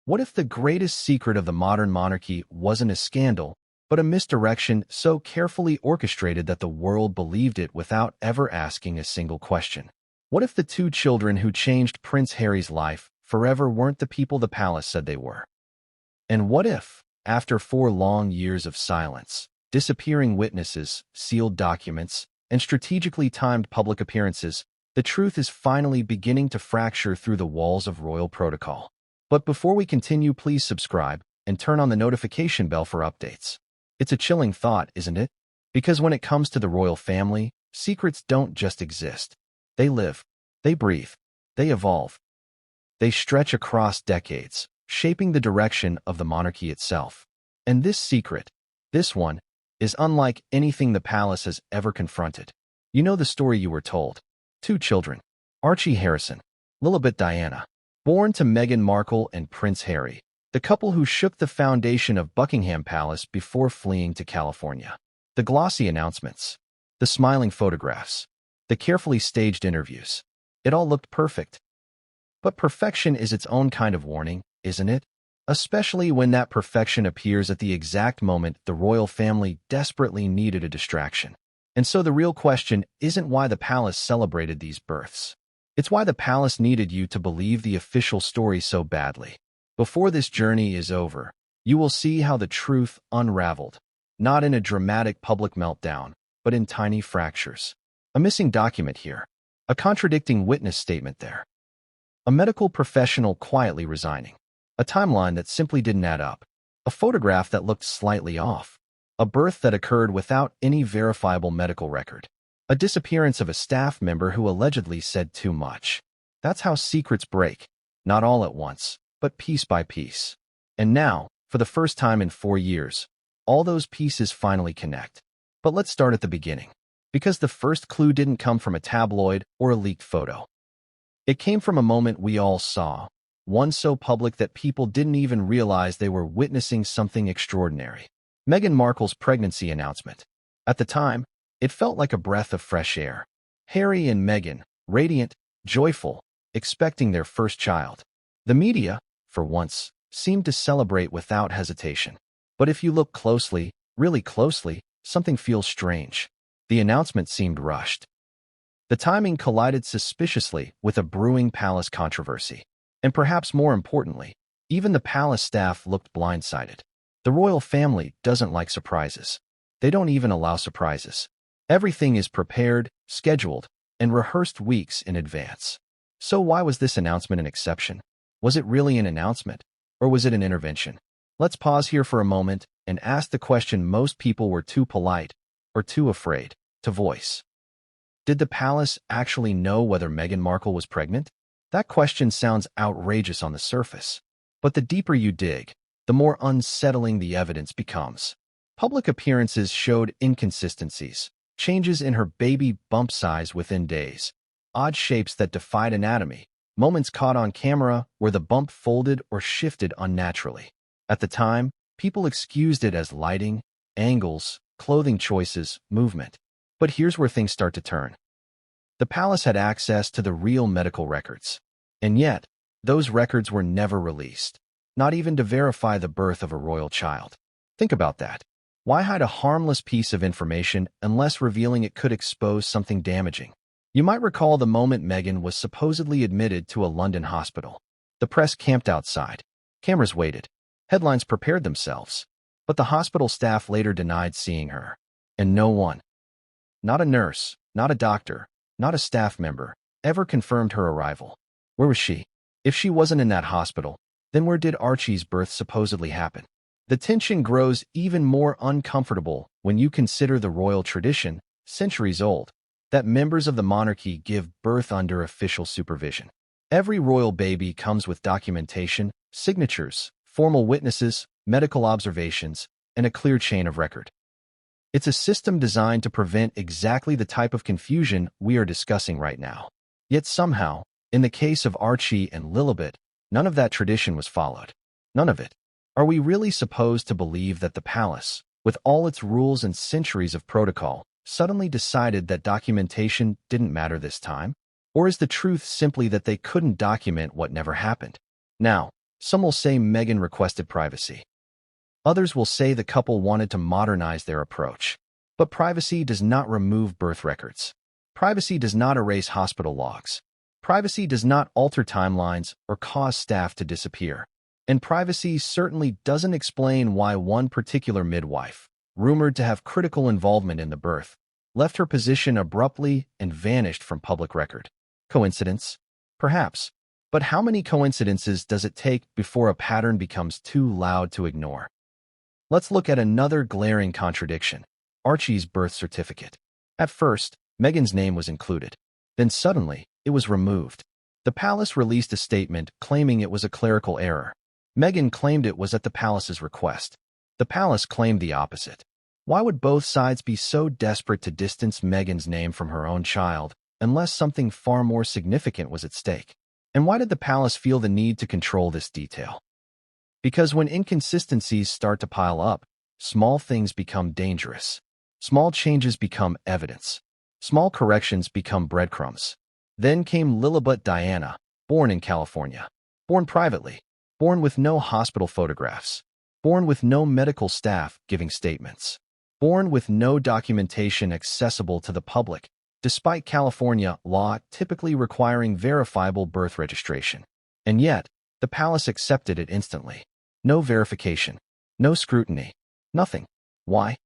What if the greatest secret of the modern monarchy wasn't a scandal, but a misdirection so carefully orchestrated that the world believed it without ever asking a single question? What if the two children who changed Prince Harry's life forever weren't the people the palace said they were? And what if, after 4 long years of silence, disappearing witnesses, sealed documents, and strategically timed public appearances, the truth is finally beginning to fracture through the walls of royal protocol? But before we continue, please subscribe and turn on the notification bell for updates. It's a chilling thought, isn't it? Because when it comes to the royal family, secrets don't just exist. They live, they breathe, they evolve. They stretch across decades, shaping the direction of the monarchy itself. And this secret, this one, is unlike anything the palace has ever confronted. You know the story you were told. 2 children, Archie Harrison, Lilibet Diana, born to Meghan Markle and Prince Harry, the couple who shook the foundation of Buckingham Palace before fleeing to California. The glossy announcements, the smiling photographs, the carefully staged interviews. It all looked perfect. But perfection is its own kind of warning, isn't it? Especially when that perfection appears at the exact moment the royal family desperately needed a distraction. And so the real question isn't why the palace celebrated these births. It's why the palace needed you to believe the official story so badly. Before this journey is over, you will see how the truth unraveled, not in a dramatic public meltdown, but in tiny fractures. A missing document here, a contradicting witness statement there, a medical professional quietly resigning, a timeline that simply didn't add up, a photograph that looked slightly off, a birth that occurred without any verifiable medical record, a disappearance of a staff member who allegedly said too much. That's how secrets break, not all at once, but piece by piece. And now, for the first time in 4 years, all those pieces finally connect. But let's start at the beginning, because the first clue didn't come from a tabloid or a leaked photo. It came from a moment we all saw, one so public that people didn't even realize they were witnessing something extraordinary. Meghan Markle's pregnancy announcement. At the time, it felt like a breath of fresh air. Harry and Meghan, radiant, joyful, expecting their first child. The media, for once, seemed to celebrate without hesitation. But if you look closely, really closely, something feels strange. The announcement seemed rushed. The timing collided suspiciously with a brewing palace controversy. And perhaps more importantly, even the palace staff looked blindsided. The royal family doesn't like surprises. They don't even allow surprises. Everything is prepared, scheduled, and rehearsed weeks in advance. So why was this announcement an exception? Was it really an announcement, or was it an intervention? Let's pause here for a moment and ask the question most people were too polite or too afraid to voice. Did the palace actually know whether Meghan Markle was pregnant? That question sounds outrageous on the surface, but the deeper you dig, the more unsettling the evidence becomes. Public appearances showed inconsistencies, changes in her baby bump size within days, odd shapes that defied anatomy, moments caught on camera where the bump folded or shifted unnaturally. At the time, people excused it as lighting, angles, clothing choices, movement. But here's where things start to turn. The palace had access to the real medical records, and yet, those records were never released, not even to verify the birth of a royal child. Think about that. Why hide a harmless piece of information unless revealing it could expose something damaging? You might recall the moment Meghan was supposedly admitted to a London hospital. The press camped outside. Cameras waited. Headlines prepared themselves. But the hospital staff later denied seeing her. And no one, not a nurse, not a doctor, not a staff member, ever confirmed her arrival. Where was she? If she wasn't in that hospital, then where did Archie's birth supposedly happen? The tension grows even more uncomfortable when you consider the royal tradition, centuries old, that members of the monarchy give birth under official supervision. Every royal baby comes with documentation, signatures, formal witnesses, medical observations, and a clear chain of record. It's a system designed to prevent exactly the type of confusion we are discussing right now. Yet somehow, in the case of Archie and Lilibet, none of that tradition was followed. None of it. Are we really supposed to believe that the palace, with all its rules and centuries of protocol, suddenly decided that documentation didn't matter this time? Or is the truth simply that they couldn't document what never happened? Now, Some will say Meghan requested privacy. Others will say the couple wanted to modernize their approach. But privacy does not remove birth records. Privacy does not erase hospital logs. Privacy does not alter timelines or cause staff to disappear. And privacy certainly doesn't explain why one particular midwife, rumored to have critical involvement in the birth, left her position abruptly and vanished from public record. Coincidence? Perhaps. But how many coincidences does it take before a pattern becomes too loud to ignore? Let's look at another glaring contradiction: Archie's birth certificate. At first, Meghan's name was included. Then suddenly, it was removed. The palace released a statement claiming it was a clerical error. Meghan claimed it was at the palace's request. The palace claimed the opposite. Why would both sides be so desperate to distance Meghan's name from her own child, unless something far more significant was at stake? And why did the palace feel the need to control this detail? Because when inconsistencies start to pile up, small things become dangerous. Small changes become evidence. Small corrections become breadcrumbs. Then came Lilibet Diana, born in California. Born privately. Born with no hospital photographs. Born with no medical staff giving statements. Born with no documentation accessible to the public, despite California law typically requiring verifiable birth registration. And yet, the palace accepted it instantly. No verification. No scrutiny. Nothing. Why?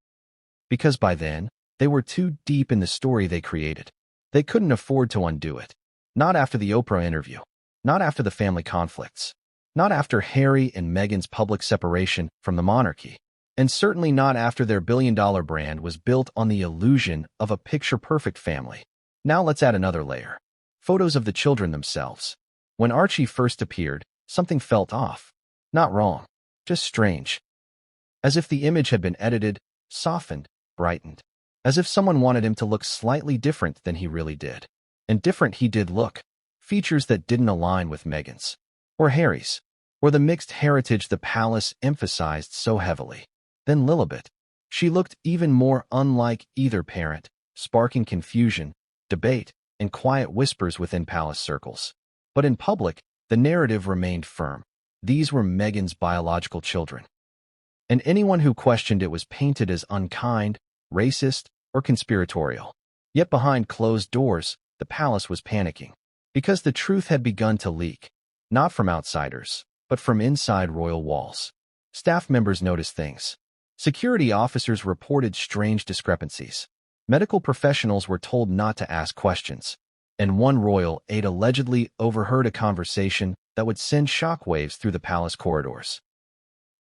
Because by then, they were too deep in the story they created. They couldn't afford to undo it. Not after the Oprah interview. Not after the family conflicts. Not after Harry and Meghan's public separation from the monarchy. And certainly not after their billion-dollar brand was built on the illusion of a picture-perfect family. Now let's add another layer. Photos of the children themselves. When Archie first appeared, something felt off. Not wrong, just strange. As if the image had been edited, softened, brightened. As if someone wanted him to look slightly different than he really did. And different he did look. Features that didn't align with Meghan's. Or Harry's. Or the mixed heritage the palace emphasized so heavily. Then Lilibet. She looked even more unlike either parent, sparking confusion, debate, and quiet whispers within palace circles. But in public, the narrative remained firm. These were Meghan's biological children. And anyone who questioned it was painted as unkind, racist, or conspiratorial. Yet behind closed doors, the palace was panicking. Because the truth had begun to leak. Not from outsiders, but from inside royal walls. Staff members noticed things. Security officers reported strange discrepancies. Medical professionals were told not to ask questions. And one royal aide allegedly overheard a conversation that would send shockwaves through the palace corridors.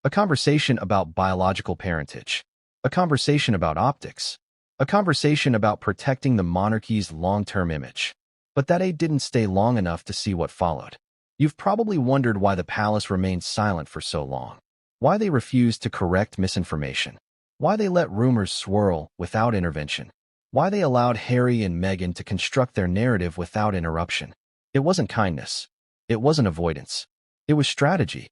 A conversation about biological parentage. A conversation about optics. A conversation about protecting the monarchy's long-term image. But that aide didn't stay long enough to see what followed. You've probably wondered why the palace remained silent for so long. Why they refused to correct misinformation. Why they let rumors swirl without intervention. Why they allowed Harry and Meghan to construct their narrative without interruption. It wasn't kindness. It wasn't avoidance. It was strategy.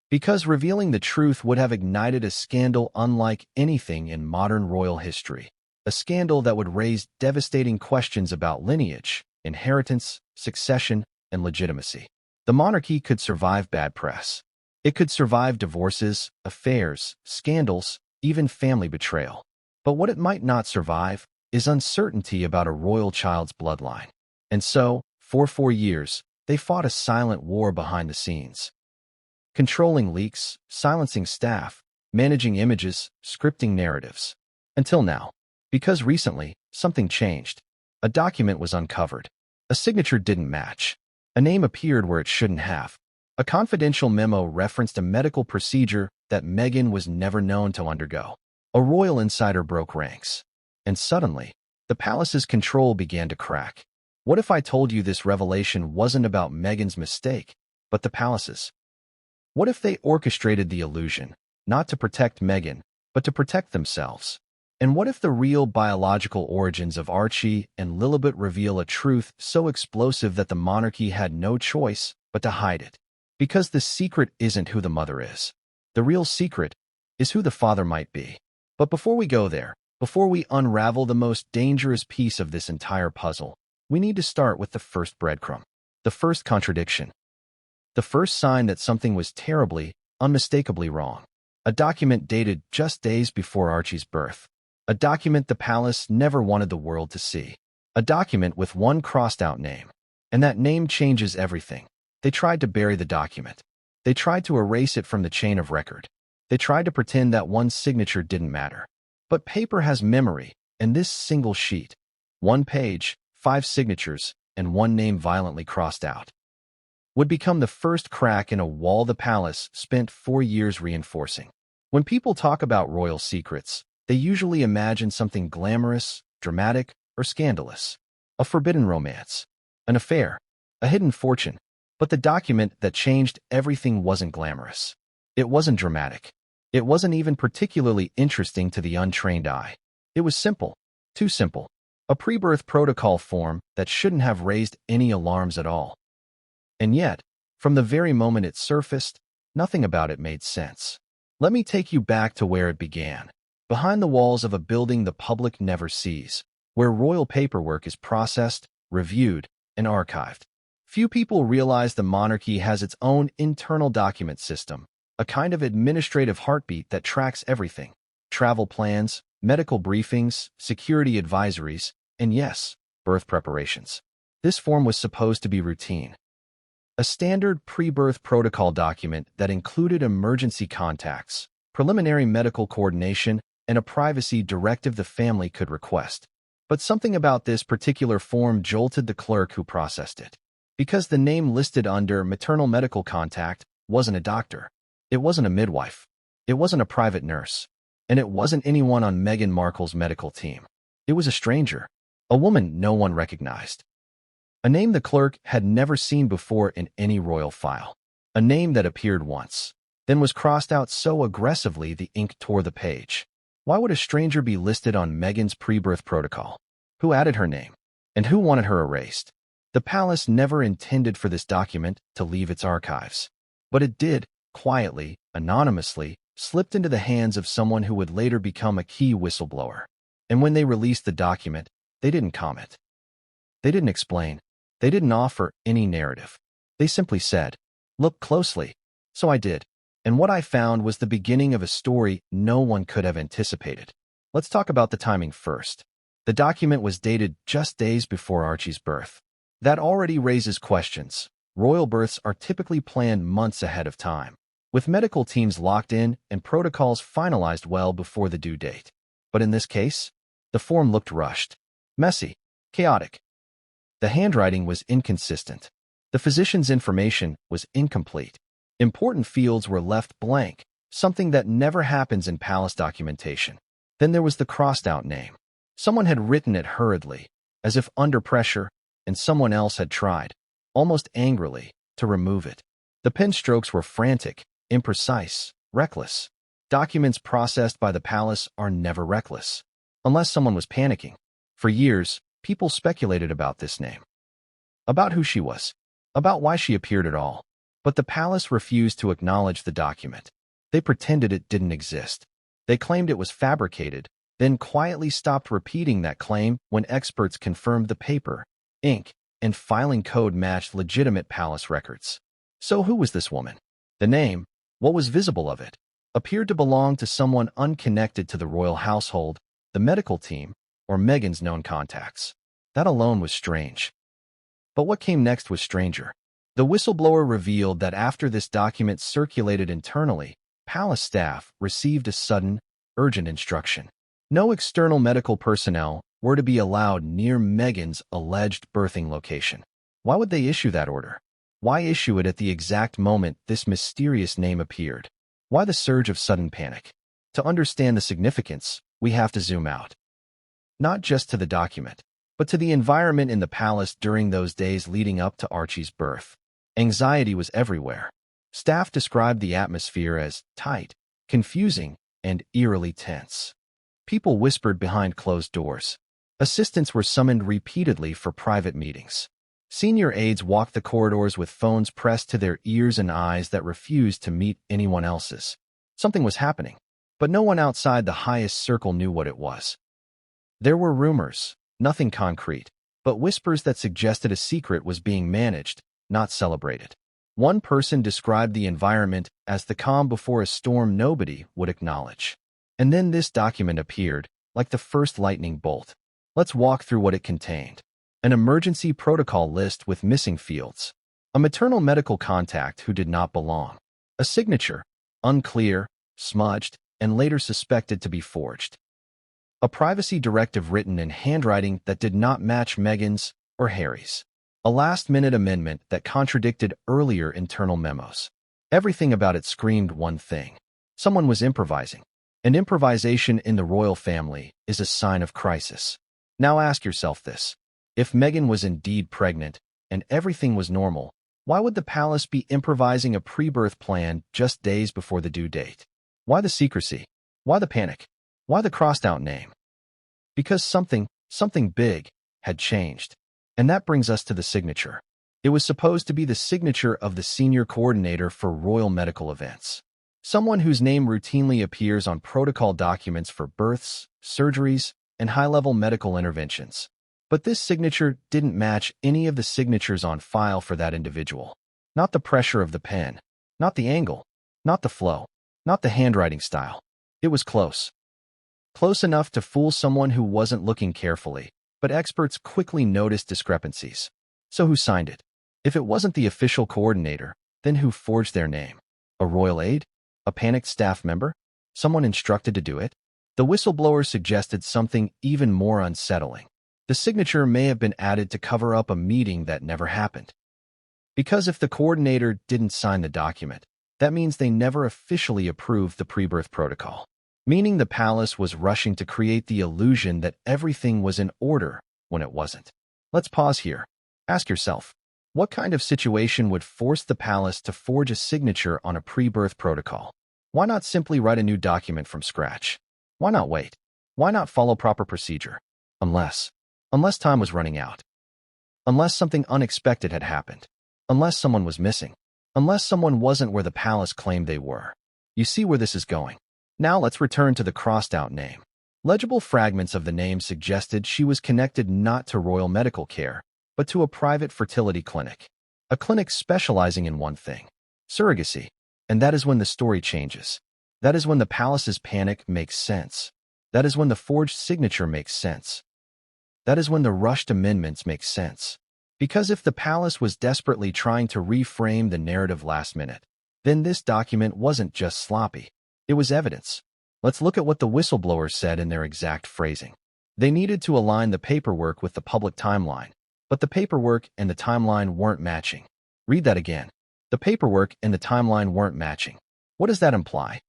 Because revealing the truth would have ignited a scandal unlike anything in modern royal history. A scandal that would raise devastating questions about lineage, inheritance, succession, and legitimacy. The monarchy could survive bad press. It could survive divorces, affairs, scandals, even family betrayal. But what it might not survive is uncertainty about a royal child's bloodline. And so, for 4 years, they fought a silent war behind the scenes. Controlling leaks, silencing staff, managing images, scripting narratives. Until now. Because recently, something changed. A document was uncovered. A signature didn't match. A name appeared where it shouldn't have. A confidential memo referenced a medical procedure that Meghan was never known to undergo. A royal insider broke ranks. And suddenly, the palace's control began to crack. What if I told you this revelation wasn't about Meghan's mistake, but the palace's? What if they orchestrated the illusion, not to protect Meghan, but to protect themselves? And what if the real biological origins of Archie and Lilibet reveal a truth so explosive that the monarchy had no choice but to hide it? Because the secret isn't who the mother is. The real secret is who the father might be. But before we go there, before we unravel the most dangerous piece of this entire puzzle, we need to start with the first breadcrumb, the first contradiction. The first sign that something was terribly, unmistakably wrong. A document dated just days before Archie's birth. A document the palace never wanted the world to see. A document with one crossed-out name. And that name changes everything. They tried to bury the document. They tried to erase it from the chain of record. They tried to pretend that one signature didn't matter. But paper has memory, and this single sheet, one page, 5 signatures, and one name violently crossed out, would become the first crack in a wall the palace spent 4 years reinforcing. When people talk about royal secrets, they usually imagine something glamorous, dramatic, or scandalous. A forbidden romance, an affair, a hidden fortune. But the document that changed everything wasn't glamorous. It wasn't dramatic. It wasn't even particularly interesting to the untrained eye. It was simple, too simple. A pre-birth protocol form that shouldn't have raised any alarms at all. And yet, from the very moment it surfaced, nothing about it made sense. Let me take you back to where it began. Behind the walls of a building the public never sees, where royal paperwork is processed, reviewed, and archived. Few people realize the monarchy has its own internal document system, a kind of administrative heartbeat that tracks everything. Travel plans, medical briefings, security advisories, and yes, birth preparations. This form was supposed to be routine. A standard pre-birth protocol document that included emergency contacts, preliminary medical coordination, and a privacy directive the family could request. But something about this particular form jolted the clerk who processed it. Because the name listed under maternal medical contact wasn't a doctor. It wasn't a midwife. It wasn't a private nurse. And it wasn't anyone on Meghan Markle's medical team. It was a stranger. A woman no one recognized. A name the clerk had never seen before in any royal file. A name that appeared once, then was crossed out so aggressively the ink tore the page. Why would a stranger be listed on Meghan's pre-birth protocol? Who added her name? And who wanted her erased? The palace never intended for this document to leave its archives. But it did, quietly, anonymously, slipped into the hands of someone who would later become a key whistleblower. And when they released the document, they didn't comment. They didn't explain. They didn't offer any narrative. They simply said, "Look closely." So I did. And what I found was the beginning of a story no one could have anticipated. Let's talk about the timing first. The document was dated just days before Archie's birth. That already raises questions. Royal births are typically planned months ahead of time, with medical teams locked in and protocols finalized well before the due date. But in this case, the form looked rushed, messy, chaotic. The handwriting was inconsistent. The physician's information was incomplete. Important fields were left blank, something that never happens in palace documentation. Then there was the crossed-out name. Someone had written it hurriedly, as if under pressure, and someone else had tried, almost angrily, to remove it. The pen strokes were frantic, imprecise, reckless. Documents processed by the palace are never reckless, unless someone was panicking. For years, people speculated about this name, about who she was, about why she appeared at all. But the palace refused to acknowledge the document. They pretended it didn't exist. They claimed it was fabricated, then quietly stopped repeating that claim when experts confirmed the paper, ink, and filing code matched legitimate palace records. So who was this woman? The name, what was visible of it, appeared to belong to someone unconnected to the royal household, the medical team, or Meghan's known contacts. That alone was strange. But what came next was stranger. The whistleblower revealed that after this document circulated internally, palace staff received a sudden, urgent instruction. No external medical personnel were to be allowed near Meghan's alleged birthing location. Why would they issue that order? Why issue it at the exact moment this mysterious name appeared? Why the surge of sudden panic? To understand the significance, we have to zoom out. Not just to the document, but to the environment in the palace during those days leading up to Archie's birth. Anxiety was everywhere. Staff described the atmosphere as tight, confusing, and eerily tense. People whispered behind closed doors. Assistants were summoned repeatedly for private meetings. Senior aides walked the corridors with phones pressed to their ears and eyes that refused to meet anyone else's. Something was happening, but no one outside the highest circle knew what it was. There were rumors, nothing concrete, but whispers that suggested a secret was being managed, not celebrated. One person described the environment as the calm before a storm nobody would acknowledge. And then this document appeared, like the first lightning bolt. Let's walk through what it contained. An emergency protocol list with missing fields. A maternal medical contact who did not belong. A signature, unclear, smudged, and later suspected to be forged. A privacy directive written in handwriting that did not match Meghan's or Harry's. A last-minute amendment that contradicted earlier internal memos. Everything about it screamed one thing. Someone was improvising. And improvisation in the royal family is a sign of crisis. Now ask yourself this. If Meghan was indeed pregnant and everything was normal, why would the palace be improvising a pre-birth plan just days before the due date? Why the secrecy? Why the panic? Why the crossed-out name? Because something big had changed. And that brings us to the signature. It was supposed to be the signature of the senior coordinator for royal medical events. Someone whose name routinely appears on protocol documents for births, surgeries, and high-level medical interventions. But this signature didn't match any of the signatures on file for that individual. Not the pressure of the pen, not the angle, not the flow, not the handwriting style. It was close. Close enough to fool someone who wasn't looking carefully, but experts quickly noticed discrepancies. So who signed it? If it wasn't the official coordinator, then who forged their name? A royal aide? A panicked staff member? Someone instructed to do it? The whistleblower suggested something even more unsettling. The signature may have been added to cover up a meeting that never happened. Because if the coordinator didn't sign the document, that means they never officially approved the pre-birth protocol, meaning the palace was rushing to create the illusion that everything was in order when it wasn't. Let's pause here. Ask yourself, what kind of situation would force the palace to forge a signature on a pre-birth protocol? Why not simply write a new document from scratch? Why not wait? Why not follow proper procedure? Unless time was running out. Unless something unexpected had happened. Unless someone was missing. Unless someone wasn't where the palace claimed they were. You see where this is going. Now let's return to the crossed-out name. Legible fragments of the name suggested she was connected not to royal medical care, but to a private fertility clinic. A clinic specializing in one thing: surrogacy. And that is when the story changes. That is when the palace's panic makes sense. That is when the forged signature makes sense. That is when the rushed amendments make sense. Because if the palace was desperately trying to reframe the narrative last minute, then this document wasn't just sloppy. It was evidence. Let's look at what the whistleblowers said in their exact phrasing. They needed to align the paperwork with the public timeline, but the paperwork and the timeline weren't matching. Read that again. The paperwork and the timeline weren't matching. What does that imply?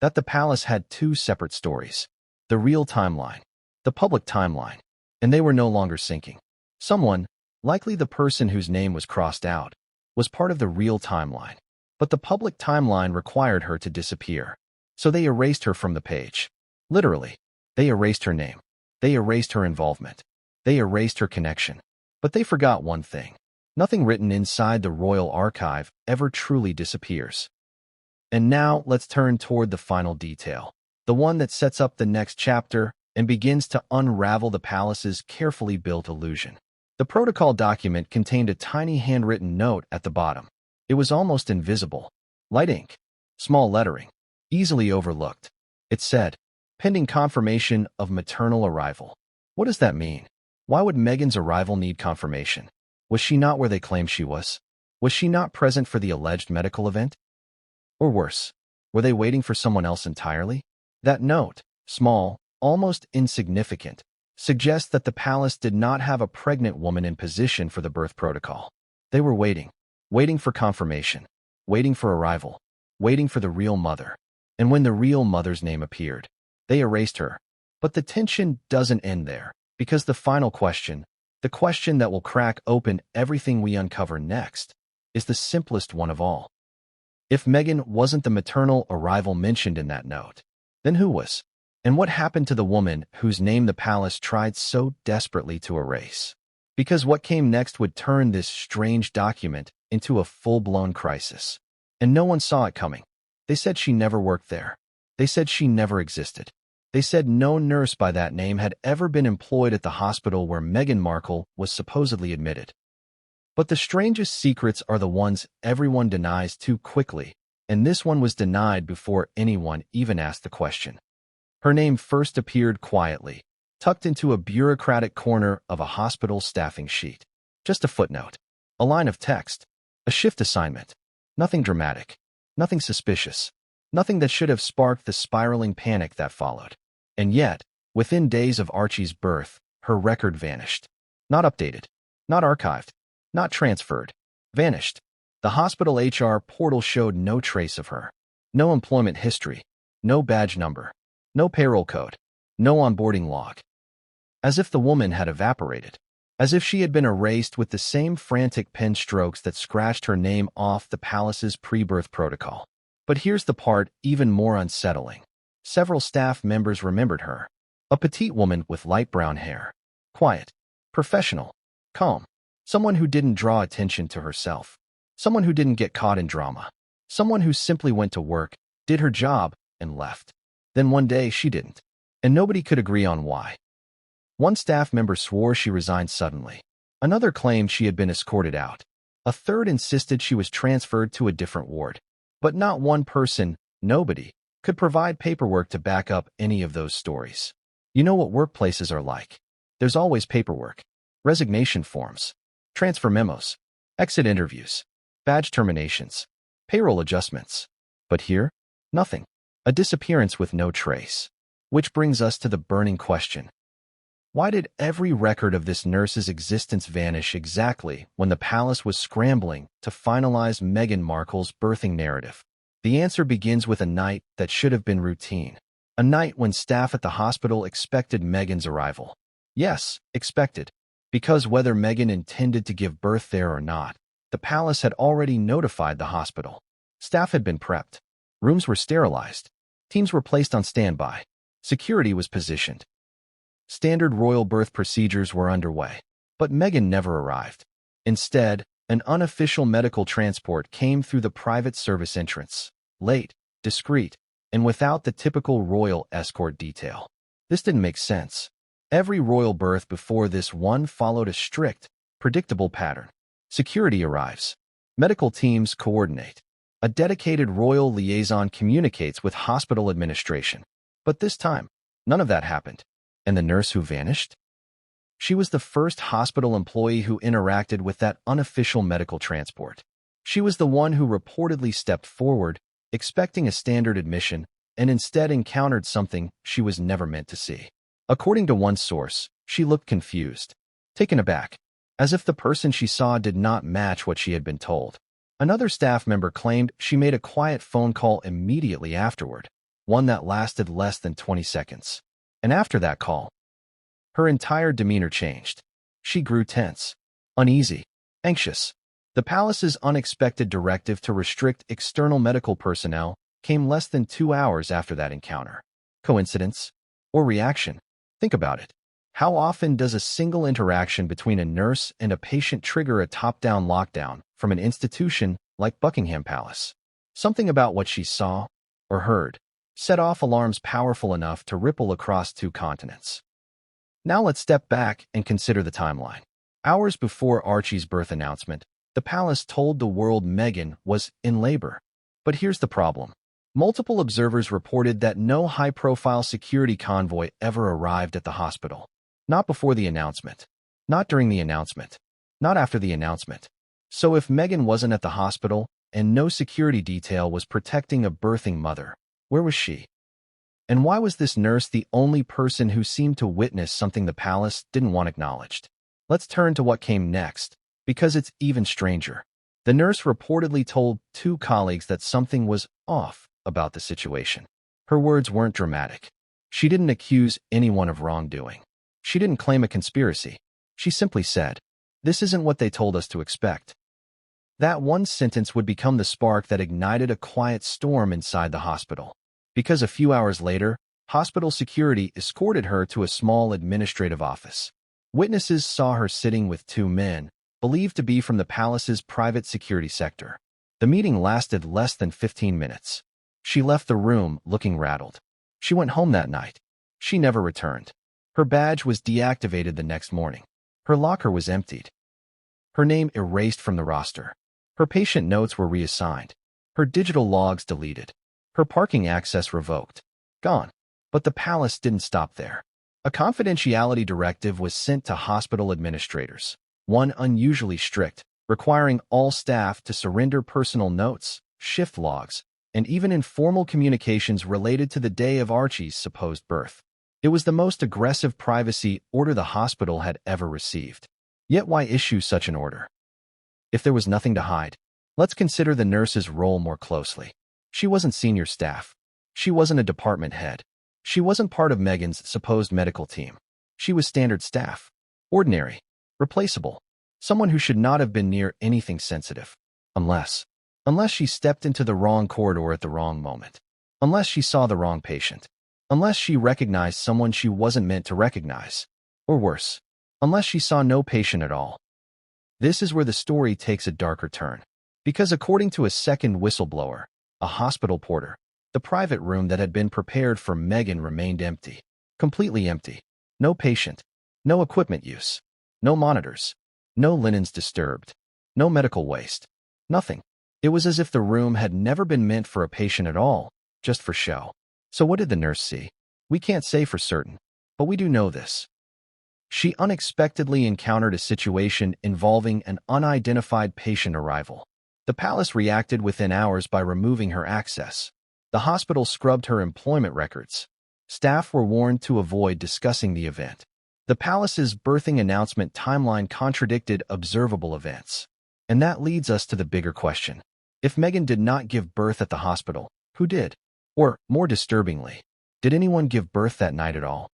That the palace had two separate stories. The real timeline, the public timeline, and they were no longer syncing. Someone, likely the person whose name was crossed out, was part of the real timeline, but the public timeline required her to disappear. So they erased her from the page. Literally, they erased her name. They erased her involvement. They erased her connection. But they forgot one thing. Nothing written inside the royal archive ever truly disappears. And now let's turn toward the final detail, the one that sets up the next chapter and begins to unravel the palace's carefully built illusion. The protocol document contained a tiny handwritten note at the bottom. It was almost invisible. Light ink. Small lettering. Easily overlooked. It said, "Pending confirmation of maternal arrival." What does that mean? Why would Meghan's arrival need confirmation? Was she not where they claimed she was? Was she not present for the alleged medical event? Or worse, were they waiting for someone else entirely? That note, small, almost insignificant, suggests that the palace did not have a pregnant woman in position for the birth protocol. They were waiting for confirmation, waiting for arrival, waiting for the real mother. And when the real mother's name appeared, they erased her. But the tension doesn't end there, because the final question, the question that will crack open everything we uncover next, is the simplest one of all. If Meghan wasn't the maternal arrival mentioned in that note, then who was? And what happened to the woman whose name the palace tried so desperately to erase? Because what came next would turn this strange document into a full-blown crisis. And no one saw it coming. They said she never worked there. They said she never existed. They said no nurse by that name had ever been employed at the hospital where Meghan Markle was supposedly admitted. But the strangest secrets are the ones everyone denies too quickly, and this one was denied before anyone even asked the question. Her name first appeared quietly, tucked into a bureaucratic corner of a hospital staffing sheet. Just a footnote, a line of text, a shift assignment. Nothing dramatic, nothing suspicious, nothing that should have sparked the spiraling panic that followed. And yet, within days of Archie's birth, her record vanished. Not updated, not archived, not transferred. Vanished. The hospital HR portal showed no trace of her. No employment history, no badge number, no payroll code, no onboarding log. As if the woman had evaporated. As if she had been erased with the same frantic pen strokes that scratched her name off the palace's pre-birth protocol. But here's the part even more unsettling. Several staff members remembered her. A petite woman with light brown hair. Quiet. Professional. Calm. Someone who didn't draw attention to herself. Someone who didn't get caught in drama. Someone who simply went to work, did her job, and left. Then one day she didn't. And nobody could agree on why. One staff member swore she resigned suddenly. Another claimed she had been escorted out. A third insisted she was transferred to a different ward. But not one person, nobody, could provide paperwork to back up any of those stories. You know what workplaces are like. There's always paperwork. Resignation forms. Transfer memos. Exit interviews. Badge terminations. Payroll adjustments. But here, nothing. A disappearance with no trace. Which brings us to the burning question. Why did every record of this nurse's existence vanish exactly when the palace was scrambling to finalize Meghan Markle's birthing narrative? The answer begins with a night that should have been routine. A night when staff at the hospital expected Meghan's arrival. Yes, expected. Because whether Meghan intended to give birth there or not, the palace had already notified the hospital. Staff had been prepped. Rooms were sterilized. Teams were placed on standby. Security was positioned. Standard royal birth procedures were underway. But Meghan never arrived. Instead, an unofficial medical transport came through the private service entrance. Late, discreet, and without the typical royal escort detail. This didn't make sense. Every royal birth before this one followed a strict, predictable pattern. Security arrives. Medical teams coordinate. A dedicated royal liaison communicates with hospital administration. But this time, none of that happened. And the nurse who vanished? She was the first hospital employee who interacted with that unofficial medical transport. She was the one who reportedly stepped forward, expecting a standard admission, and instead encountered something she was never meant to see. According to one source, she looked confused, taken aback, as if the person she saw did not match what she had been told. Another staff member claimed she made a quiet phone call immediately afterward, one that lasted less than 20 seconds. And after that call, her entire demeanor changed. She grew tense, uneasy, anxious. The palace's unexpected directive to restrict external medical personnel came less than 2 hours after that encounter. Coincidence? Or reaction? Think about it. How often does a single interaction between a nurse and a patient trigger a top-down lockdown from an institution like Buckingham Palace? Something about what she saw or heard set off alarms powerful enough to ripple across 2 continents. Now let's step back and consider the timeline. Hours before Archie's birth announcement, the palace told the world Meghan was in labor. But here's the problem. Multiple observers reported that no high-profile security convoy ever arrived at the hospital. Not before the announcement. Not during the announcement. Not after the announcement. So if Meghan wasn't at the hospital and no security detail was protecting a birthing mother, where was she? And why was this nurse the only person who seemed to witness something the palace didn't want acknowledged? Let's turn to what came next, because it's even stranger. The nurse reportedly told 2 colleagues that something was off about the situation. Her words weren't dramatic. She didn't accuse anyone of wrongdoing. She didn't claim a conspiracy. She simply said, "This isn't what they told us to expect." That one sentence would become the spark that ignited a quiet storm inside the hospital. Because a few hours later, hospital security escorted her to a small administrative office. Witnesses saw her sitting with 2 men, believed to be from the palace's private security sector. The meeting lasted less than 15 minutes. She left the room looking rattled. She went home that night. She never returned. Her badge was deactivated the next morning. Her locker was emptied. Her name erased from the roster. Her patient notes were reassigned. Her digital logs deleted. Her parking access revoked. Gone. But the palace didn't stop there. A confidentiality directive was sent to hospital administrators, one unusually strict, requiring all staff to surrender personal notes, shift logs, and even informal communications related to the day of Archie's supposed birth. It was the most aggressive privacy order the hospital had ever received. Yet why issue such an order? If there was nothing to hide, let's consider the nurse's role more closely. She wasn't senior staff. She wasn't a department head. She wasn't part of Meghan's supposed medical team. She was standard staff. Ordinary. Replaceable. Someone who should not have been near anything sensitive. Unless she stepped into the wrong corridor at the wrong moment. Unless she saw the wrong patient. Unless she recognized someone she wasn't meant to recognize. Or worse, unless she saw no patient at all. This is where the story takes a darker turn. Because according to a second whistleblower, a hospital porter, the private room that had been prepared for Meghan remained empty. Completely empty. No patient. No equipment use. No monitors. No linens disturbed. No medical waste. Nothing. It was as if the room had never been meant for a patient at all, just for show. So what did the nurse see? We can't say for certain, but we do know this. She unexpectedly encountered a situation involving an unidentified patient arrival. The palace reacted within hours by removing her access. The hospital scrubbed her employment records. Staff were warned to avoid discussing the event. The palace's birthing announcement timeline contradicted observable events. And that leads us to the bigger question. If Meghan did not give birth at the hospital, who did? Or, more disturbingly, did anyone give birth that night at all?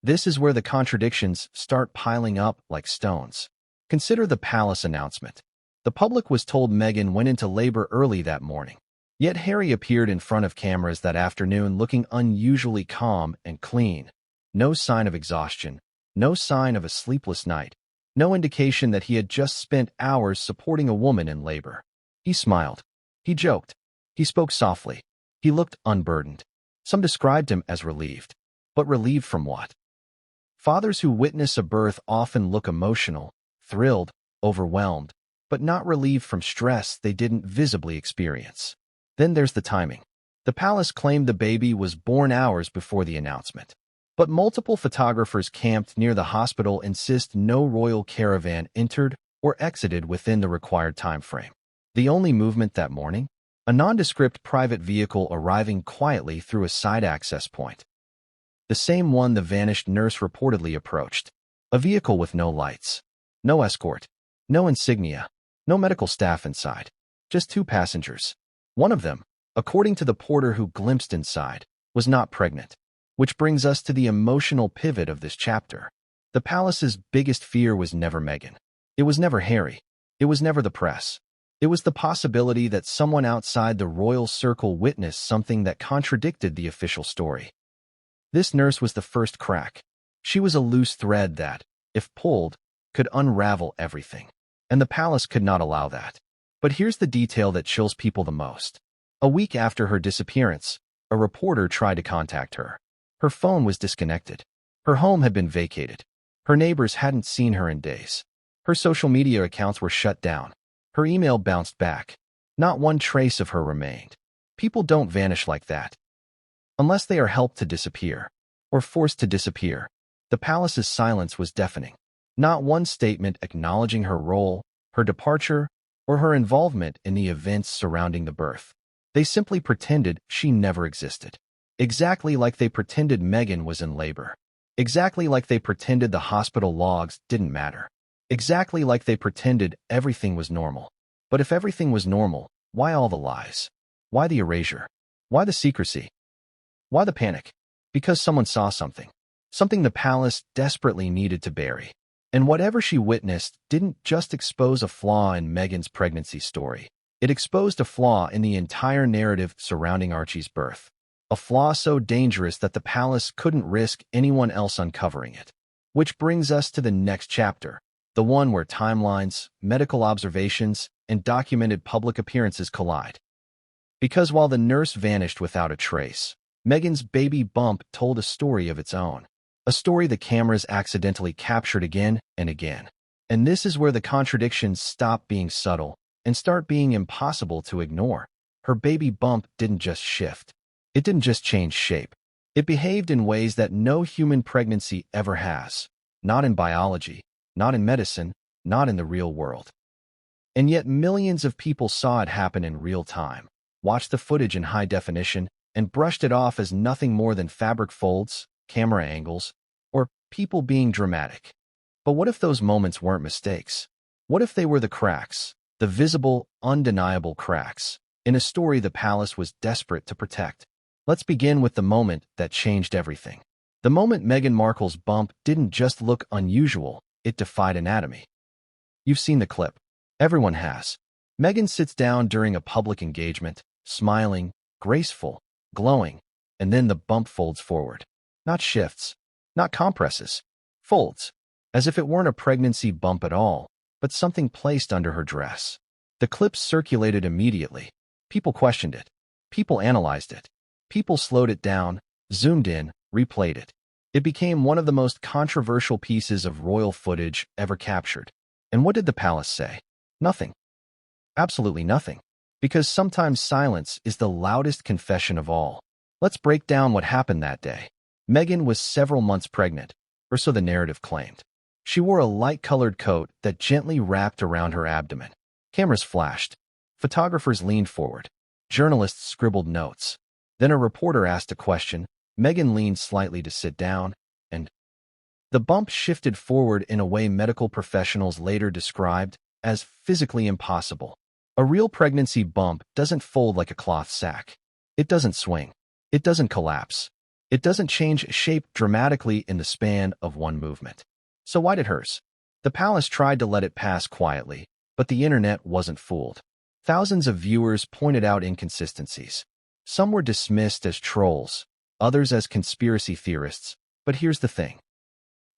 This is where the contradictions start piling up like stones. Consider the palace announcement. The public was told Meghan went into labor early that morning. Yet Harry appeared in front of cameras that afternoon looking unusually calm and clean. No sign of exhaustion. No sign of a sleepless night. No indication that he had just spent hours supporting a woman in labor. He smiled. He joked. He spoke softly. He looked unburdened. Some described him as relieved. But relieved from what? Fathers who witness a birth often look emotional, thrilled, overwhelmed, but not relieved from stress they didn't visibly experience. Then there's the timing. The palace claimed the baby was born hours before the announcement. But multiple photographers camped near the hospital insist no royal caravan entered or exited within the required time frame. The only movement that morning? A nondescript private vehicle arriving quietly through a side access point. The same one the vanished nurse reportedly approached. A vehicle with no lights. No escort. No insignia. No medical staff inside. Just two passengers. One of them, according to the porter who glimpsed inside, was not pregnant. Which brings us to the emotional pivot of this chapter. The palace's biggest fear was never Meghan. It was never Harry. It was never the press. It was the possibility that someone outside the royal circle witnessed something that contradicted the official story. This nurse was the first crack. She was a loose thread that, if pulled, could unravel everything. And the palace could not allow that. But here's the detail that chills people the most. A week after her disappearance, a reporter tried to contact her. Her phone was disconnected. Her home had been vacated. Her neighbors hadn't seen her in days. Her social media accounts were shut down. Her email bounced back. Not one trace of her remained. People don't vanish like that. Unless they are helped to disappear. Or forced to disappear. The palace's silence was deafening. Not one statement acknowledging her role, her departure, or her involvement in the events surrounding the birth. They simply pretended she never existed. Exactly like they pretended Meghan was in labor. Exactly like they pretended the hospital logs didn't matter. Exactly like they pretended everything was normal. But if everything was normal, why all the lies? Why the erasure? Why the secrecy? Why the panic? Because someone saw something. Something the palace desperately needed to bury. And whatever she witnessed didn't just expose a flaw in Meghan's pregnancy story. It exposed a flaw in the entire narrative surrounding Archie's birth. A flaw so dangerous that the palace couldn't risk anyone else uncovering it. Which brings us to the next chapter, the one where timelines, medical observations, and documented public appearances collide. Because while the nurse vanished without a trace, Meghan's baby bump told a story of its own. A story the cameras accidentally captured again and again. And this is where the contradictions stop being subtle and start being impossible to ignore. Her baby bump didn't just shift. It didn't just change shape. It behaved in ways that no human pregnancy ever has. Not in biology, not in medicine, not in the real world. And yet millions of people saw it happen in real time, watched the footage in high definition, and brushed it off as nothing more than fabric folds, camera angles, or people being dramatic. But what if those moments weren't mistakes? What if they were the cracks, the visible, undeniable cracks, in a story the palace was desperate to protect? Let's begin with the moment that changed everything. The moment Meghan Markle's bump didn't just look unusual, it defied anatomy. You've seen the clip. Everyone has. Meghan sits down during a public engagement, smiling, graceful, glowing, and then the bump folds forward. Not shifts, not compresses, folds, as if it weren't a pregnancy bump at all, but something placed under her dress. The clip circulated immediately. People questioned it. People analyzed it. People slowed it down, zoomed in, replayed it. It became one of the most controversial pieces of royal footage ever captured. And what did the palace say? Nothing. Absolutely nothing. Because sometimes silence is the loudest confession of all. Let's break down what happened that day. Meghan was several months pregnant, or so the narrative claimed. She wore a light-colored coat that gently wrapped around her abdomen. Cameras flashed. Photographers leaned forward. Journalists scribbled notes. Then a reporter asked a question. Meghan leaned slightly to sit down, and the bump shifted forward in a way medical professionals later described as physically impossible. A real pregnancy bump doesn't fold like a cloth sack. It doesn't swing. It doesn't collapse. It doesn't change shape dramatically in the span of one movement. So why did hers? The palace tried to let it pass quietly, but the internet wasn't fooled. Thousands of viewers pointed out inconsistencies. Some were dismissed as trolls, others as conspiracy theorists. But here's the thing.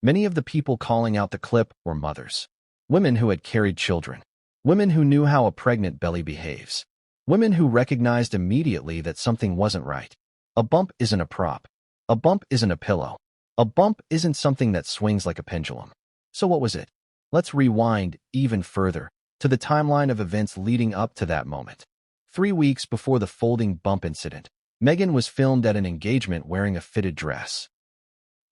Many of the people calling out the clip were mothers. Women who had carried children. Women who knew how a pregnant belly behaves. Women who recognized immediately that something wasn't right. A bump isn't a prop. A bump isn't a pillow. A bump isn't something that swings like a pendulum. So what was it? Let's rewind even further to the timeline of events leading up to that moment. 3 weeks before the folding bump incident, Meghan was filmed at an engagement wearing a fitted dress.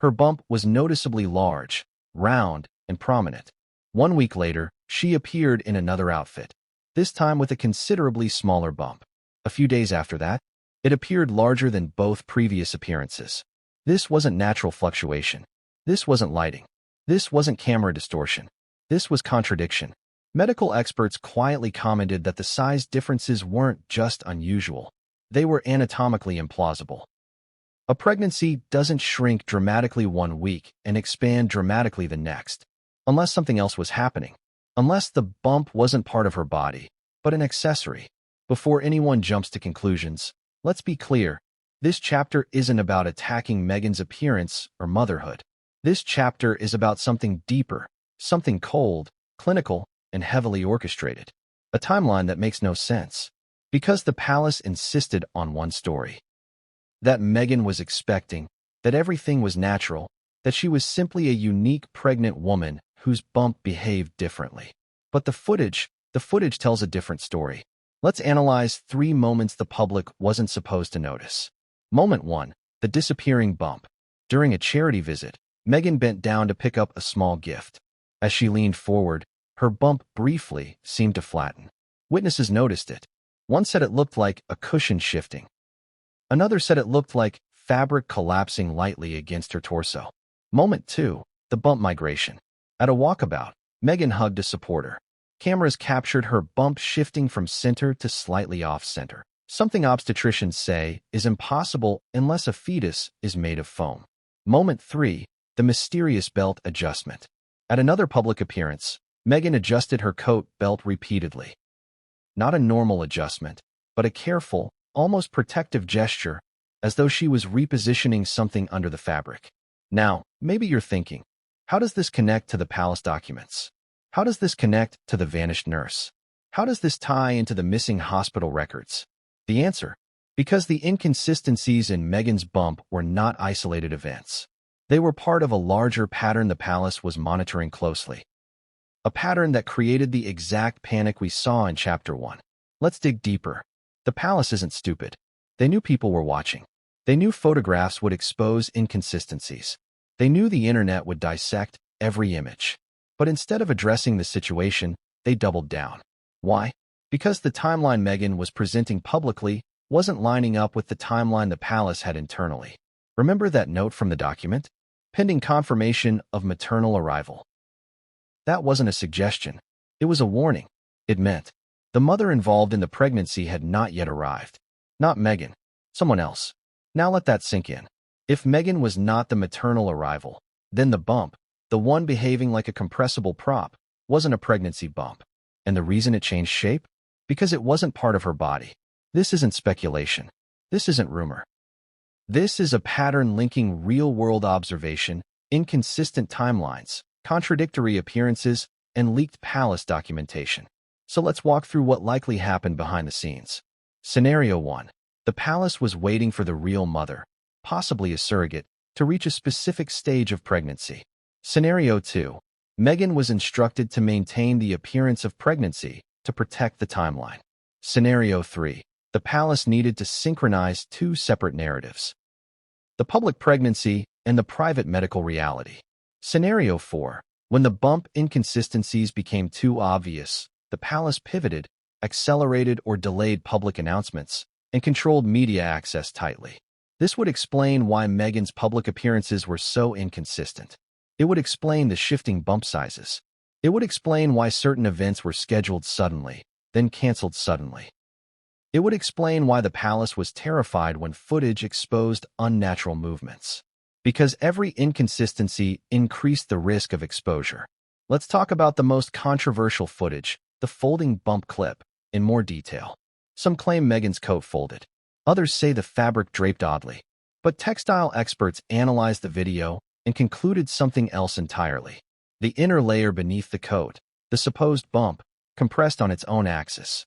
Her bump was noticeably large, round, and prominent. 1 week later, she appeared in another outfit, this time with a considerably smaller bump. A few days after that, it appeared larger than both previous appearances. This wasn't natural fluctuation. This wasn't lighting. This wasn't camera distortion. This was contradiction. Medical experts quietly commented that the size differences weren't just unusual. They were anatomically implausible. A pregnancy doesn't shrink dramatically 1 week and expand dramatically the next, unless something else was happening, unless the bump wasn't part of her body, but an accessory. Before anyone jumps to conclusions, let's be clear. This chapter isn't about attacking Meghan's appearance or motherhood. This chapter is about something deeper, something cold, clinical, and heavily orchestrated. A timeline that makes no sense. Because the palace insisted on one story. That Meghan was expecting, that everything was natural, that she was simply a unique pregnant woman whose bump behaved differently. But the footage tells a different story. Let's analyze 3 moments the public wasn't supposed to notice. Moment 1, the disappearing bump. During a charity visit, Meghan bent down to pick up a small gift. As she leaned forward, her bump briefly seemed to flatten. Witnesses noticed it. One said it looked like a cushion shifting. Another said it looked like fabric collapsing lightly against her torso. Moment 2, the bump migration. At a walkabout, Meghan hugged a supporter. Cameras captured her bump shifting from center to slightly off-center. Something obstetricians say is impossible unless a fetus is made of foam. Moment 3, the mysterious belt adjustment. At another public appearance, Meghan adjusted her coat belt repeatedly. Not a normal adjustment, but a careful, almost protective gesture, as though she was repositioning something under the fabric. Now, maybe you're thinking, how does this connect to the palace documents? How does this connect to the vanished nurse? How does this tie into the missing hospital records? The answer: because the inconsistencies in Meghan's bump were not isolated events. They were part of a larger pattern the palace was monitoring closely. a pattern that created the exact panic we saw in Chapter 1. Let's dig deeper. The palace isn't stupid. They knew people were watching. They knew photographs would expose inconsistencies. They knew the internet would dissect every image. But instead of addressing the situation, they doubled down. Why? Because the timeline Meghan was presenting publicly wasn't lining up with the timeline the palace had internally. Remember that note from the document? Pending confirmation of maternal arrival. That wasn't a suggestion. It was a warning. It meant the mother involved in the pregnancy had not yet arrived. Not Meghan. Someone else. Now let that sink in. If Meghan was not the maternal arrival, then the bump, the one behaving like a compressible prop, wasn't a pregnancy bump. And the reason it changed shape? Because it wasn't part of her body. This isn't speculation. This isn't rumor. This is a pattern linking real-world observation, inconsistent timelines, contradictory appearances, and leaked palace documentation. So let's walk through what likely happened behind the scenes. Scenario 1. The palace was waiting for the real mother, possibly a surrogate, to reach a specific stage of pregnancy. Scenario 2. Meghan was instructed to maintain the appearance of pregnancy to protect the timeline. Scenario 3. The palace needed to synchronize two separate narratives: the public pregnancy and the private medical reality. Scenario 4. When the bump inconsistencies became too obvious, the palace pivoted, accelerated or delayed public announcements, and controlled media access tightly. This would explain why Meghan's public appearances were so inconsistent. It would explain the shifting bump sizes. It would explain why certain events were scheduled suddenly, then canceled suddenly. It would explain why the palace was terrified when footage exposed unnatural movements. Because every inconsistency increased the risk of exposure. Let's talk about the most controversial footage, the folding bump clip, in more detail. Some claim Meghan's coat folded. Others say the fabric draped oddly. But textile experts analyzed the video and concluded something else entirely. The inner layer beneath the coat, the supposed bump, compressed on its own axis.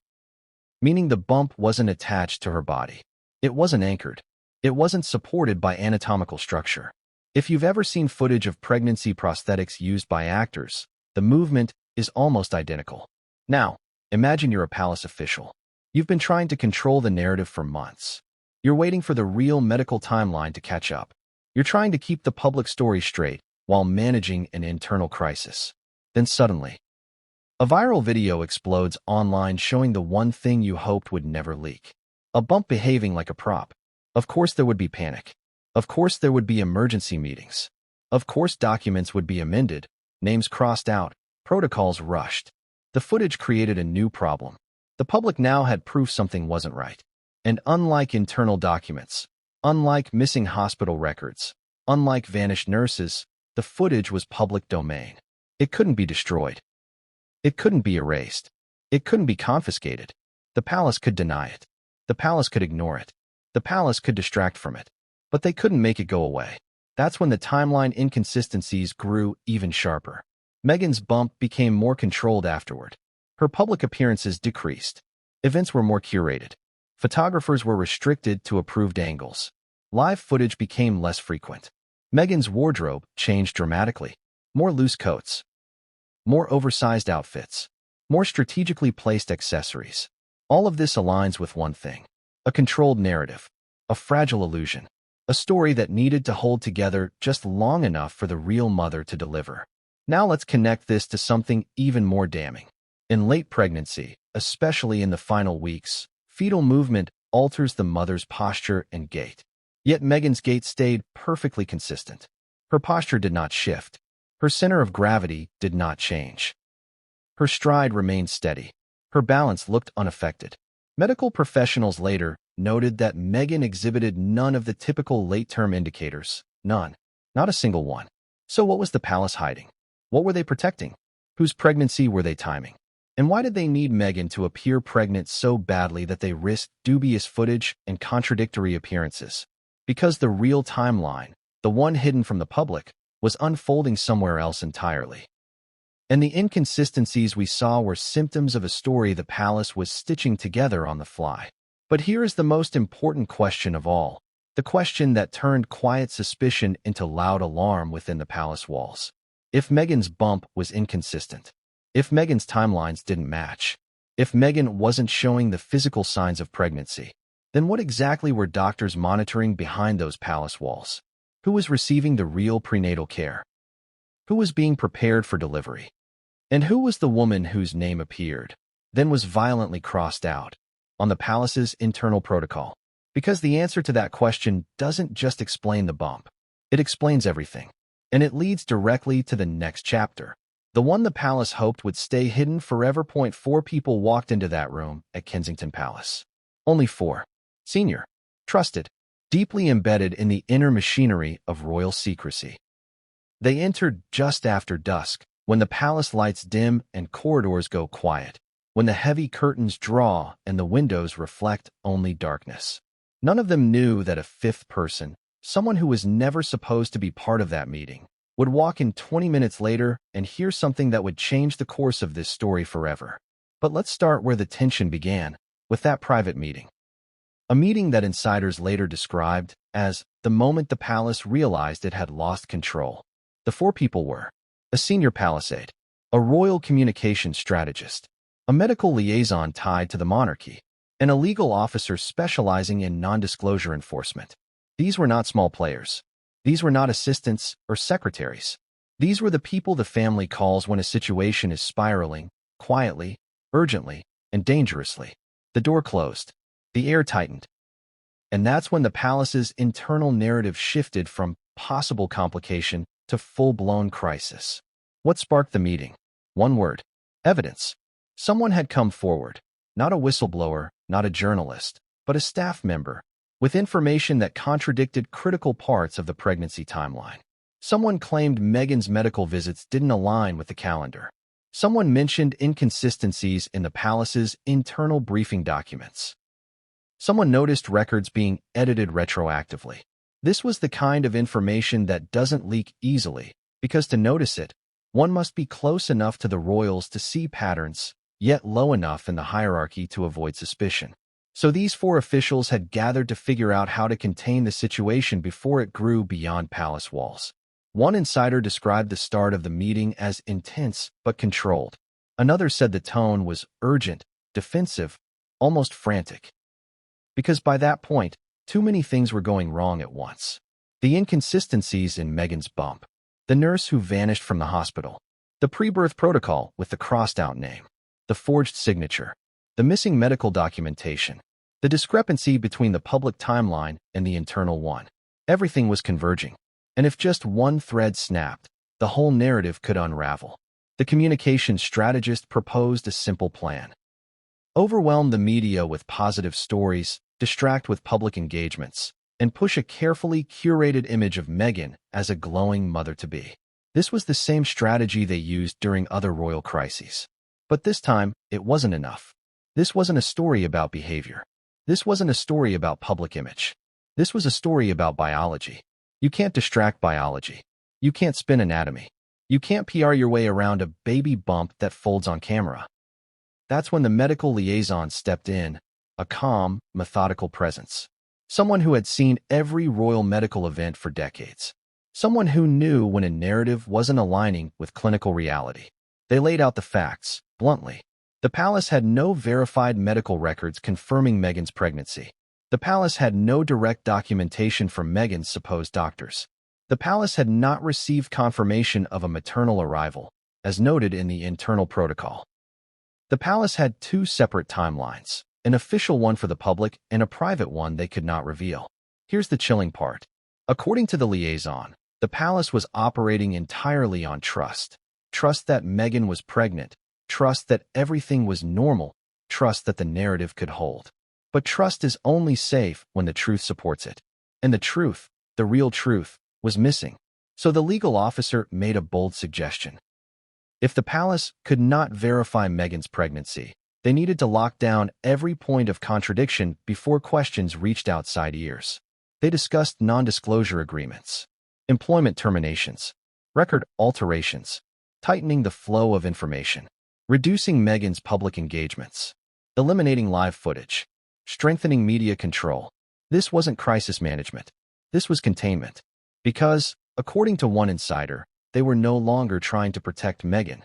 Meaning the bump wasn't attached to her body. It wasn't anchored. It wasn't supported by anatomical structure. If you've ever seen footage of pregnancy prosthetics used by actors, the movement is almost identical. Now, imagine you're a palace official. You've been trying to control the narrative for months. You're waiting for the real medical timeline to catch up. You're trying to keep the public story straight while managing an internal crisis. Then suddenly, a viral video explodes online showing the one thing you hoped would never leak. A bump behaving like a prop. Of course there would be panic. Of course there would be emergency meetings. Of course documents would be amended, names crossed out, protocols rushed. The footage created a new problem. The public now had proof something wasn't right. And unlike internal documents, unlike missing hospital records, unlike vanished nurses, the footage was public domain. It couldn't be destroyed. It couldn't be erased. It couldn't be confiscated. The palace could deny it. The palace could ignore it. The palace could distract from it. But they couldn't make it go away. That's when the timeline inconsistencies grew even sharper. Meghan's bump became more controlled afterward. Her public appearances decreased. Events were more curated. Photographers were restricted to approved angles. Live footage became less frequent. Meghan's wardrobe changed dramatically. More loose coats. More oversized outfits. More strategically placed accessories. All of this aligns with one thing. A controlled narrative. A fragile illusion. A story that needed to hold together just long enough for the real mother to deliver. Now let's connect this to something even more damning. In late pregnancy, especially in the final weeks, fetal movement alters the mother's posture and gait. Yet Meghan's gait stayed perfectly consistent. Her posture did not shift. Her center of gravity did not change. Her stride remained steady. Her balance looked unaffected. Medical professionals later noted that Meghan exhibited none of the typical late-term indicators. None. Not a single one. So what was the palace hiding? What were they protecting? Whose pregnancy were they timing? And why did they need Meghan to appear pregnant so badly that they risked dubious footage and contradictory appearances? Because the real timeline, the one hidden from the public, was unfolding somewhere else entirely. And the inconsistencies we saw were symptoms of a story the palace was stitching together on the fly. But here is the most important question of all, the question that turned quiet suspicion into loud alarm within the palace walls. If Meghan's bump was inconsistent, If Meghan's timelines didn't match, if Meghan wasn't showing the physical signs of pregnancy, then what exactly were doctors monitoring behind those palace walls? Who was receiving the real prenatal care? Who was being prepared for delivery? And who was the woman whose name appeared, then was violently crossed out, on the palace's internal protocol? Because the answer to that question doesn't just explain the bump. It explains everything. And it leads directly to the next chapter. The one the palace hoped would stay hidden forever. 4 people walked into that room at Kensington Palace. Only 4. Senior. Trusted. Deeply embedded in the inner machinery of royal secrecy. They entered just after dusk, when the palace lights dim and corridors go quiet, when the heavy curtains draw and the windows reflect only darkness. None of them knew that a 5th person, someone who was never supposed to be part of that meeting, would walk in 20 minutes later and hear something that would change the course of this story forever. But let's start where the tension began, with that private meeting. A meeting that insiders later described as the moment the palace realized it had lost control. The 4 people were a senior palace aide, a royal communications strategist, a medical liaison tied to the monarchy, and a legal officer specializing in non-disclosure enforcement. These were not small players. These were not assistants or secretaries. These were the people the family calls when a situation is spiraling, quietly, urgently, and dangerously. The door closed. The air tightened. And that's when the palace's internal narrative shifted from possible complication to full-blown crisis. What sparked the meeting? One word: evidence. Someone had come forward, not a whistleblower, not a journalist, but a staff member, with information that contradicted critical parts of the pregnancy timeline. Someone claimed Meghan's medical visits didn't align with the calendar. Someone mentioned inconsistencies in the palace's internal briefing documents. Someone noticed records being edited retroactively. This was the kind of information that doesn't leak easily, because to notice it, one must be close enough to the royals to see patterns, yet low enough in the hierarchy to avoid suspicion. So these 4 officials had gathered to figure out how to contain the situation before it grew beyond palace walls. One insider described the start of the meeting as intense but controlled. Another said the tone was urgent, defensive, almost frantic. Because by that point, too many things were going wrong at once. The inconsistencies in Meghan's bump, the nurse who vanished from the hospital, the pre-birth protocol with the crossed-out name, the forged signature, the missing medical documentation, the discrepancy between the public timeline and the internal one. Everything was converging. And if just one thread snapped, the whole narrative could unravel. The communications strategist proposed a simple plan. Overwhelm the media with positive stories, distract with public engagements, and push a carefully curated image of Meghan as a glowing mother-to-be. This was the same strategy they used during other royal crises. But this time, it wasn't enough. This wasn't a story about behavior. This wasn't a story about public image. This was a story about biology. You can't distract biology. You can't spin anatomy. You can't PR your way around a baby bump that folds on camera. That's when the medical liaison stepped in, a calm, methodical presence. Someone who had seen every royal medical event for decades. Someone who knew when a narrative wasn't aligning with clinical reality. They laid out the facts, bluntly. The palace had no verified medical records confirming Meghan's pregnancy. The palace had no direct documentation from Meghan's supposed doctors. The palace had not received confirmation of a maternal arrival, as noted in the internal protocol. The palace had 2 separate timelines, an official one for the public and a private one they could not reveal. Here's the chilling part. According to the liaison, the palace was operating entirely on trust. Trust that Meghan was pregnant. Trust that everything was normal. Trust that the narrative could hold. But trust is only safe when the truth supports it. And the truth, the real truth, was missing. So the legal officer made a bold suggestion. If the palace could not verify Meghan's pregnancy, they needed to lock down every point of contradiction before questions reached outside ears. They discussed non-disclosure agreements, employment terminations, record alterations, tightening the flow of information, reducing Meghan's public engagements, eliminating live footage, strengthening media control. This wasn't crisis management. This was containment. Because, according to one insider, they were no longer trying to protect Meghan.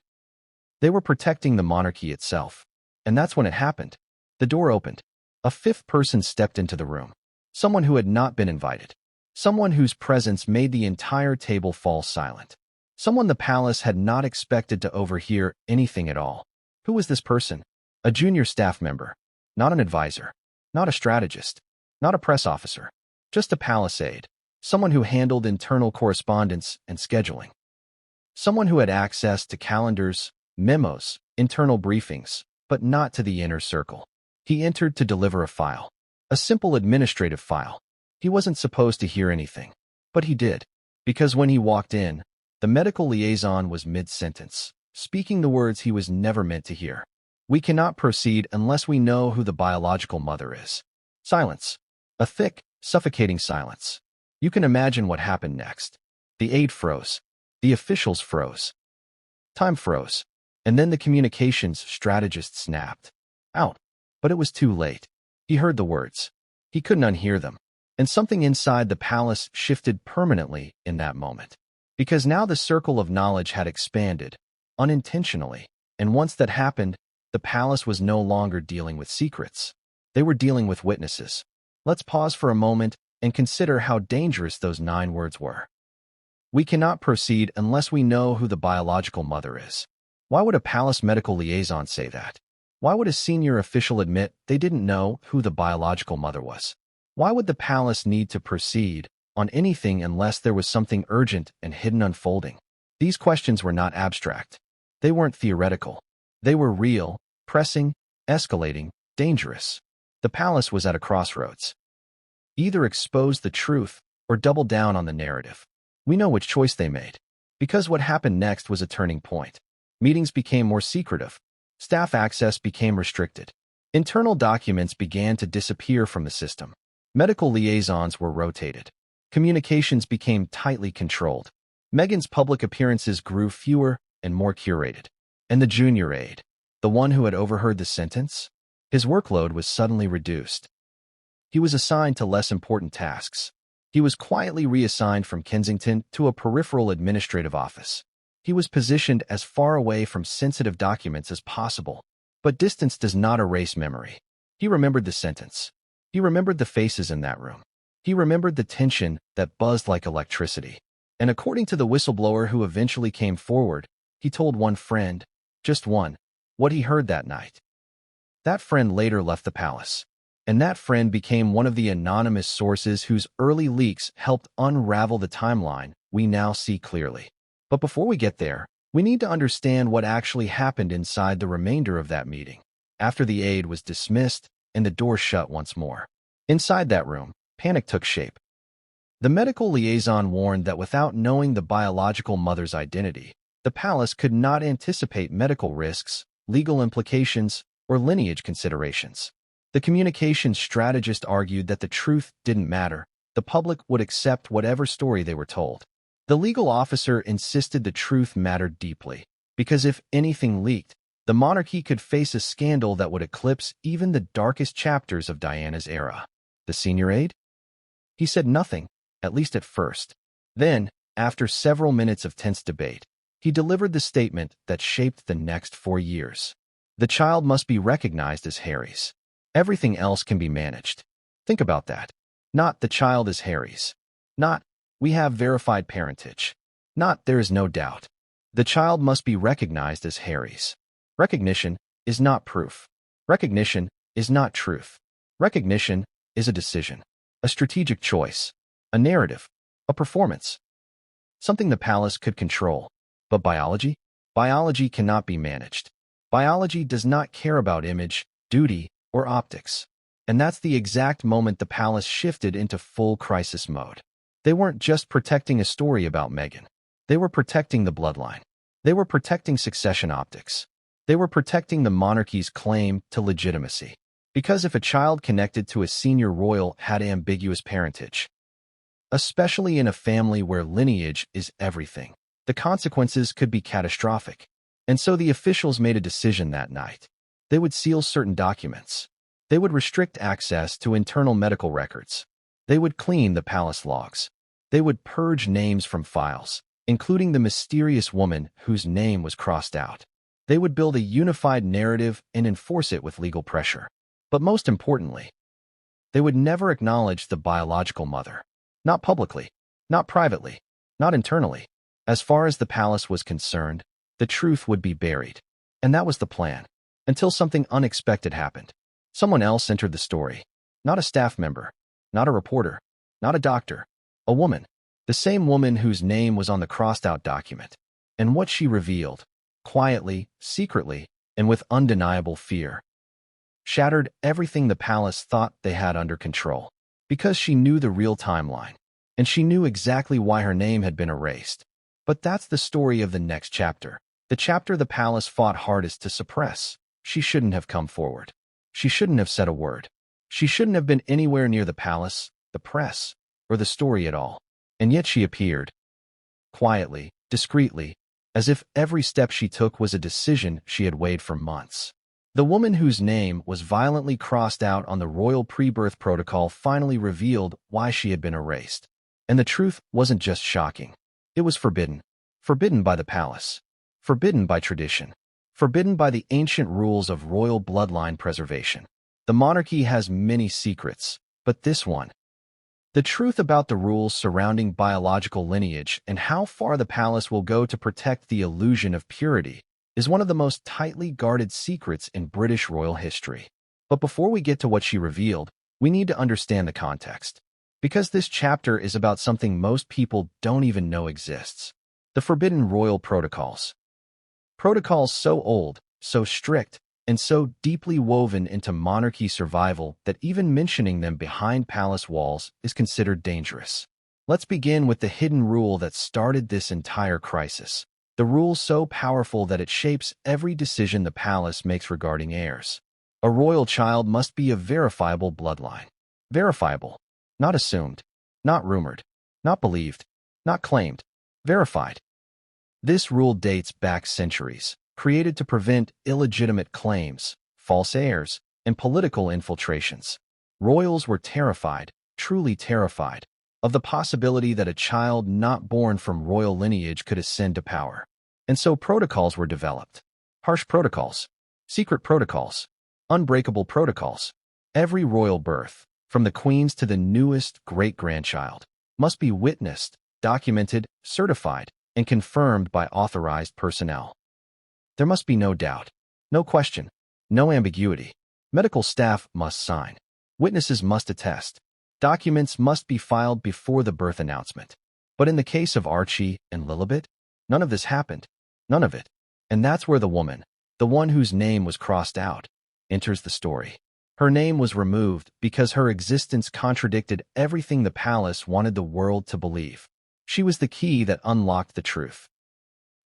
They were protecting the monarchy itself. And that's when it happened. The door opened. A fifth person stepped into the room. Someone who had not been invited. Someone whose presence made the entire table fall silent. Someone the palace had not expected to overhear anything at all. Who was this person? A junior staff member. Not an advisor. Not a strategist. Not a press officer. Just a palace aide. Someone who handled internal correspondence and scheduling. Someone who had access to calendars, memos, internal briefings, but not to the inner circle. He entered to deliver a file. A simple administrative file. He wasn't supposed to hear anything. But he did. Because when he walked in, the medical liaison was mid-sentence, speaking the words he was never meant to hear. We cannot proceed unless we know who the biological mother is. Silence. A thick, suffocating silence. You can imagine what happened next. The aide froze. The officials froze. Time froze. And then the communications strategist snapped out. But it was too late. He heard the words. He couldn't unhear them. And something inside the palace shifted permanently in that moment. Because now the circle of knowledge had expanded, unintentionally. And once that happened, the palace was no longer dealing with secrets. They were dealing with witnesses. Let's pause for a moment and consider how dangerous those 9 words were. We cannot proceed unless we know who the biological mother is. Why would a palace medical liaison say that? Why would a senior official admit they didn't know who the biological mother was? Why would the palace need to proceed on anything unless there was something urgent and hidden unfolding? These questions were not abstract. They weren't theoretical. They were real, pressing, escalating, dangerous. The palace was at a crossroads. Either expose the truth or double down on the narrative. We know which choice they made. Because what happened next was a turning point. Meetings became more secretive. Staff access became restricted. Internal documents began to disappear from the system. Medical liaisons were rotated. Communications became tightly controlled. Meghan's public appearances grew fewer and more curated. And the junior aide, the one who had overheard the sentence, his workload was suddenly reduced. He was assigned to less important tasks. He was quietly reassigned from Kensington to a peripheral administrative office. He was positioned as far away from sensitive documents as possible. But distance does not erase memory. He remembered the sentence. He remembered the faces in that room. He remembered the tension that buzzed like electricity. And according to the whistleblower who eventually came forward, he told one friend, just one, what he heard that night. That friend later left the palace. And that friend became one of the anonymous sources whose early leaks helped unravel the timeline we now see clearly. But before we get there, we need to understand what actually happened inside the remainder of that meeting, after the aide was dismissed and the door shut once more. Inside that room, panic took shape. The medical liaison warned that without knowing the biological mother's identity, the palace could not anticipate medical risks, legal implications, or lineage considerations. The communications strategist argued that the truth didn't matter. The public would accept whatever story they were told. The legal officer insisted the truth mattered deeply, because if anything leaked, the monarchy could face a scandal that would eclipse even the darkest chapters of Diana's era. The senior aide? He said nothing, at least at first. Then, after several minutes of tense debate, he delivered the statement that shaped the next 4 years. The child must be recognized as Harry's. Everything else can be managed. Think about that. Not the child is Harry's. Not we have verified parentage. Not there is no doubt. The child must be recognized as Harry's. Recognition is not proof. Recognition is not truth. Recognition is a decision, a strategic choice, a narrative, a performance. Something the palace could control. But biology? Biology cannot be managed. Biology does not care about image, duty, or optics. And that's the exact moment the palace shifted into full crisis mode. They weren't just protecting a story about Meghan. They were protecting the bloodline. They were protecting succession optics. They were protecting the monarchy's claim to legitimacy. Because if a child connected to a senior royal had ambiguous parentage, especially in a family where lineage is everything, the consequences could be catastrophic. And so the officials made a decision that night. They would seal certain documents. They would restrict access to internal medical records. They would clean the palace logs. They would purge names from files, including the mysterious woman whose name was crossed out. They would build a unified narrative and enforce it with legal pressure. But most importantly, they would never acknowledge the biological mother. Not publicly, not privately, not internally. As far as the palace was concerned, the truth would be buried. And that was the plan. Until something unexpected happened. Someone else entered the story. Not a staff member, not a reporter, not a doctor. A woman. The same woman whose name was on the crossed-out document. And what she revealed, quietly, secretly, and with undeniable fear, shattered everything the palace thought they had under control. Because she knew the real timeline. And she knew exactly why her name had been erased. But that's the story of the next chapter. The chapter the palace fought hardest to suppress. She shouldn't have come forward. She shouldn't have said a word. She shouldn't have been anywhere near the palace, the press, or the story at all. And yet she appeared. Quietly, discreetly, as if every step she took was a decision she had weighed for months. The woman whose name was violently crossed out on the royal pre-birth protocol finally revealed why she had been erased. And the truth wasn't just shocking. It was forbidden. Forbidden by the palace. Forbidden by tradition. Forbidden by the ancient rules of royal bloodline preservation. The monarchy has many secrets, but this one. The truth about the rules surrounding biological lineage and how far the palace will go to protect the illusion of purity is one of the most tightly guarded secrets in British royal history. But before we get to what she revealed, we need to understand the context. Because this chapter is about something most people don't even know exists. The forbidden royal protocols. Protocols so old, so strict, and so deeply woven into monarchy survival that even mentioning them behind palace walls is considered dangerous. Let's begin with the hidden rule that started this entire crisis. The rule so powerful that it shapes every decision the palace makes regarding heirs. A royal child must be of verifiable bloodline. Verifiable. Not assumed. Not rumored. Not believed. Not claimed. Verified. This rule dates back centuries, created to prevent illegitimate claims, false heirs, and political infiltrations. Royals were terrified, truly terrified, of the possibility that a child not born from royal lineage could ascend to power. And so protocols were developed. Harsh protocols, secret protocols, unbreakable protocols. Every royal birth, from the queen's to the newest great-grandchild, must be witnessed, documented, certified, and confirmed by authorized personnel. There must be no doubt, no question, no ambiguity. Medical staff must sign. Witnesses must attest. Documents must be filed before the birth announcement. But in the case of Archie and Lilibet, none of this happened. None of it. And that's where the woman, the one whose name was crossed out, enters the story. Her name was removed because her existence contradicted everything the palace wanted the world to believe. She was the key that unlocked the truth.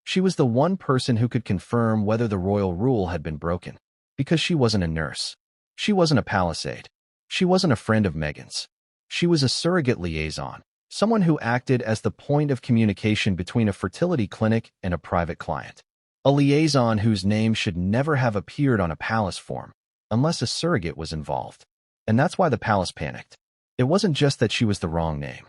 She was the one person who could confirm whether the royal rule had been broken. Because she wasn't a nurse. She wasn't a palace aide. She wasn't a friend of Meghan's. She was a surrogate liaison, someone who acted as the point of communication between a fertility clinic and a private client. A liaison whose name should never have appeared on a palace form, unless a surrogate was involved. And that's why the palace panicked. It wasn't just that she was the wrong name.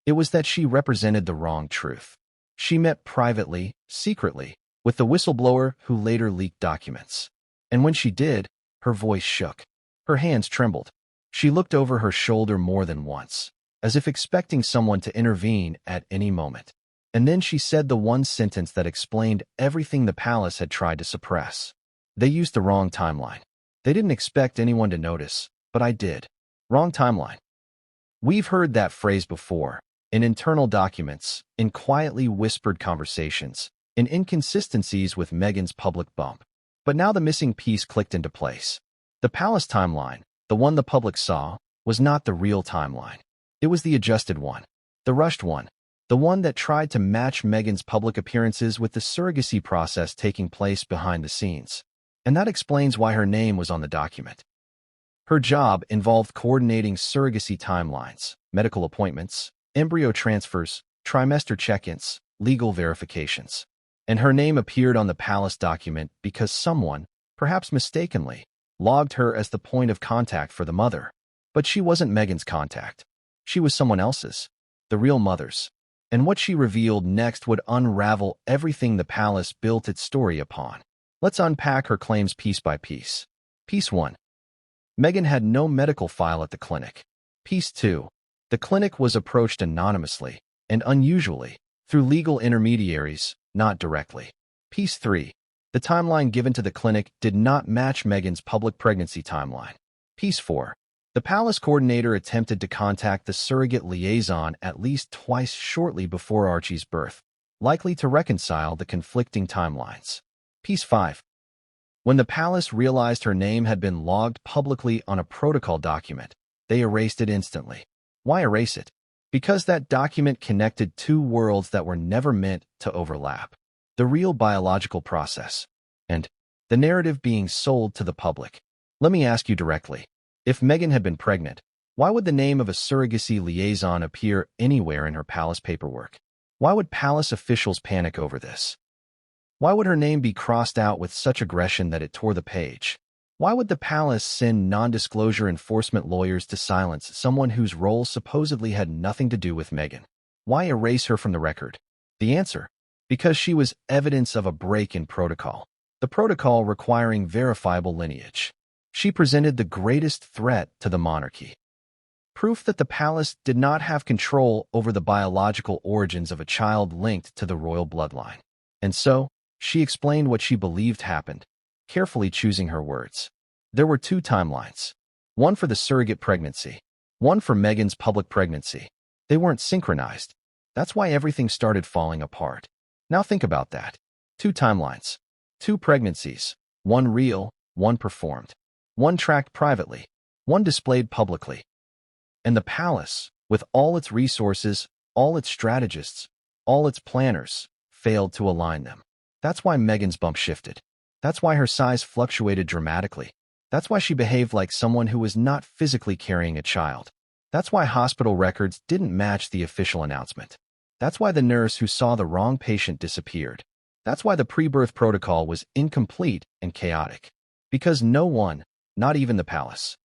It was that she represented the wrong truth. She met privately, secretly, with the whistleblower who later leaked documents. And when she did, her voice shook. Her hands trembled. She looked over her shoulder more than once, as if expecting someone to intervene at any moment. And then she said the one sentence that explained everything the palace had tried to suppress. They used the wrong timeline. They didn't expect anyone to notice, but I did. Wrong timeline. We've heard that phrase before, in internal documents, in quietly whispered conversations, in inconsistencies with Meghan's public bump. But now the missing piece clicked into place. The palace timeline, the one the public saw, was not the real timeline. It was the adjusted one, the rushed one, the one that tried to match Meghan's public appearances with the surrogacy process taking place behind the scenes. And that explains why her name was on the document. Her job involved coordinating surrogacy timelines, medical appointments, embryo transfers, trimester check-ins, legal verifications. And her name appeared on the palace document because someone, perhaps mistakenly, logged her as the point of contact for the mother. But she wasn't Meghan's contact. She was someone else's, the real mother's. And what she revealed next would unravel everything the palace built its story upon. Let's unpack her claims piece by piece. Piece 1. Meghan had no medical file at the clinic. Piece 2. The clinic was approached anonymously, and unusually, through legal intermediaries, not directly. Piece 3. The timeline given to the clinic did not match Meghan's public pregnancy timeline. Piece 4. The palace coordinator attempted to contact the surrogate liaison at least twice shortly before Archie's birth, likely to reconcile the conflicting timelines. Piece 5. When the palace realized her name had been logged publicly on a protocol document, they erased it instantly. Why erase it? Because that document connected two worlds that were never meant to overlap. The real biological process, and the narrative being sold to the public. Let me ask you directly. If Meghan had been pregnant, why would the name of a surrogacy liaison appear anywhere in her palace paperwork? Why would palace officials panic over this? Why would her name be crossed out with such aggression that it tore the page? Why would the palace send non-disclosure enforcement lawyers to silence someone whose role supposedly had nothing to do with Meghan? Why erase her from the record? The answer: because she was evidence of a break in protocol. The protocol requiring verifiable lineage. She presented the greatest threat to the monarchy. Proof that the palace did not have control over the biological origins of a child linked to the royal bloodline. And so, she explained what she believed happened, carefully choosing her words. There were two timelines. One for the surrogate pregnancy, one for Meghan's public pregnancy. They weren't synchronized. That's why everything started falling apart. Now think about that. Two timelines. Two pregnancies. One real, one performed. One tracked privately, one displayed publicly. And the palace, with all its resources, all its strategists, all its planners, failed to align them. That's why Meghan's bump shifted. That's why her size fluctuated dramatically. That's why she behaved like someone who was not physically carrying a child. That's why hospital records didn't match the official announcement. That's why the nurse who saw the wrong patient disappeared. That's why the pre-birth protocol was incomplete and chaotic. Because no one, not even the palace,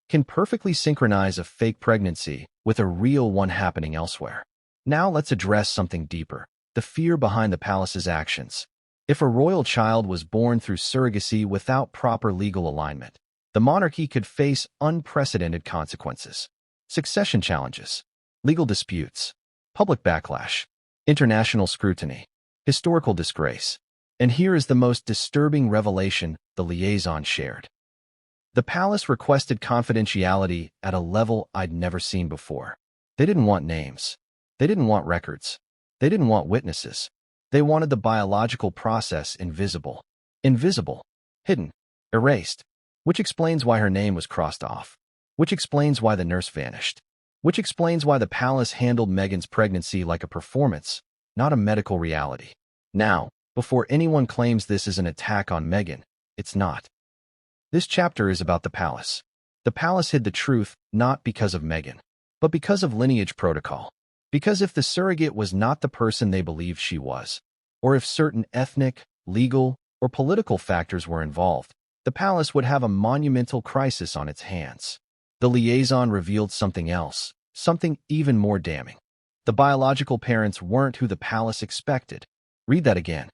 can perfectly synchronize a fake pregnancy with a real one happening elsewhere. Now let's address something deeper: the fear behind the palace's actions. If a royal child was born through surrogacy without proper legal alignment, the monarchy could face unprecedented consequences. Succession challenges, legal disputes, public backlash, international scrutiny, historical disgrace. And here is the most disturbing revelation the liaison shared. The palace requested confidentiality at a level I'd never seen before. They didn't want names. They didn't want records. They didn't want witnesses. They wanted the biological process invisible. Invisible. Hidden. Erased. Which explains why her name was crossed off. Which explains why the nurse vanished. Which explains why the palace handled Meghan's pregnancy like a performance, not a medical reality. Now, before anyone claims this is an attack on Meghan, it's not. This chapter is about the palace. The palace hid the truth not because of Meghan, but because of lineage protocol. Because if the surrogate was not the person they believed she was, or if certain ethnic, legal, or political factors were involved, the palace would have a monumental crisis on its hands. The liaison revealed something else, something even more damning. The biological parents weren't who the palace expected. Read that again.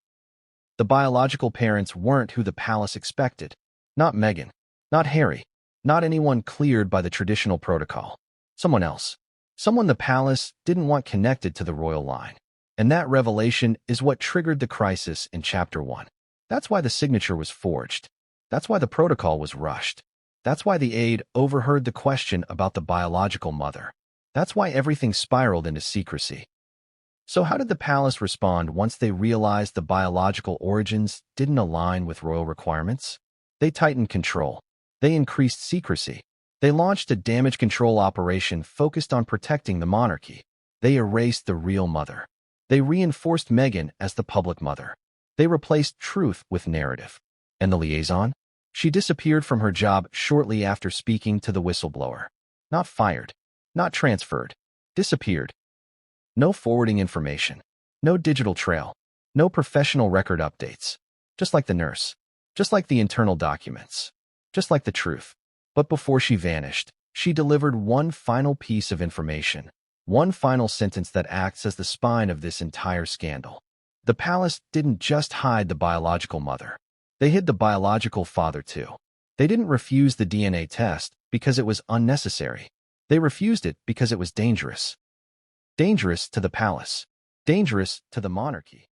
The biological parents weren't who the palace expected. Not Meghan, not Harry, not anyone cleared by the traditional protocol. Someone else. Someone the palace didn't want connected to the royal line. And that revelation is what triggered the crisis in Chapter 1. That's why the signature was forged. That's why the protocol was rushed. That's why the aide overheard the question about the biological mother. That's why everything spiraled into secrecy. So how did the palace respond once they realized the biological origins didn't align with royal requirements? They tightened control. They increased secrecy. They launched a damage control operation focused on protecting the monarchy. They erased the real mother. They reinforced Meghan as the public mother. They replaced truth with narrative. And the liaison? She disappeared from her job shortly after speaking to the whistleblower. Not fired. Not transferred. Disappeared. No forwarding information. No digital trail. No professional record updates. Just like the nurse. Just like the internal documents. Just like the truth. But before she vanished, she delivered one final piece of information. One final sentence that acts as the spine of this entire scandal. The palace didn't just hide the biological mother. They hid the biological father too. They didn't refuse the DNA test because it was unnecessary. They refused it because it was dangerous. Dangerous to the palace. Dangerous to the monarchy.